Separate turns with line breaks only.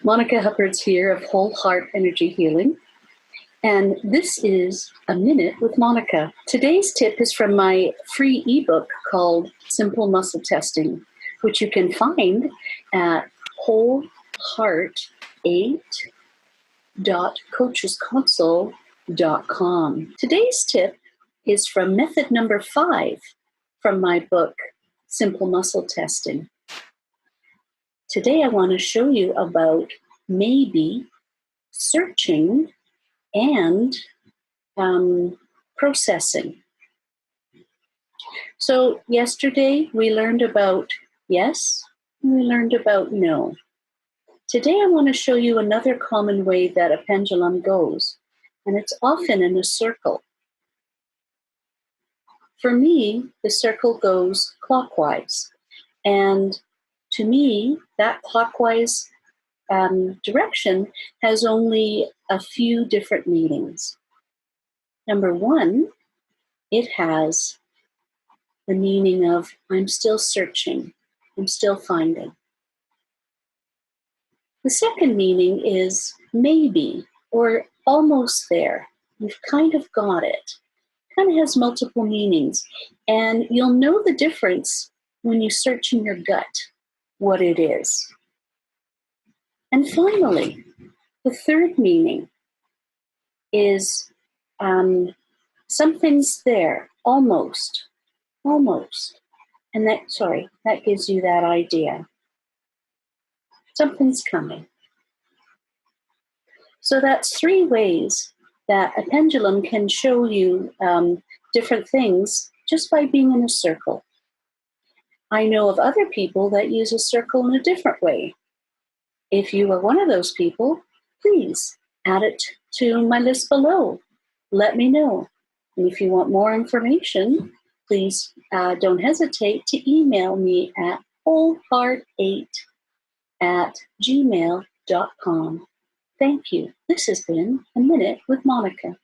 Monika Huppertz here of Whole Heart Energy Healing, and this is A Minute with Monika. Today's tip is from my free ebook called Simple Muscle Testing, which you can find at wholeheart8.coachesconsole.com. Today's tip is from method number 5 from my book, Simple Muscle Testing. Today I want to show you about maybe, searching, and processing. So yesterday we learned about yes, and we learned about no. Today I want to show you another common way that a pendulum goes, and it's often in a circle. For me, the circle goes clockwise, and to me, that clockwise direction has only a few different meanings. Number one, it has the meaning of I'm still searching, I'm still finding. The second meaning is maybe, or almost there. You've kind of got it. Kind of has multiple meanings, and you'll know the difference when you search in your gut what it is. And finally, the third meaning is something's there, almost, and that gives you that idea. Something's coming. So that's 3 ways that a pendulum can show you different things just by being in a circle. I know of other people that use a circle in a different way. If you are one of those people, please add it to my list below. Let me know. And if you want more information, please don't hesitate to email me at wholeheart8@gmail.com. Thank you. This has been A Minute with Monika.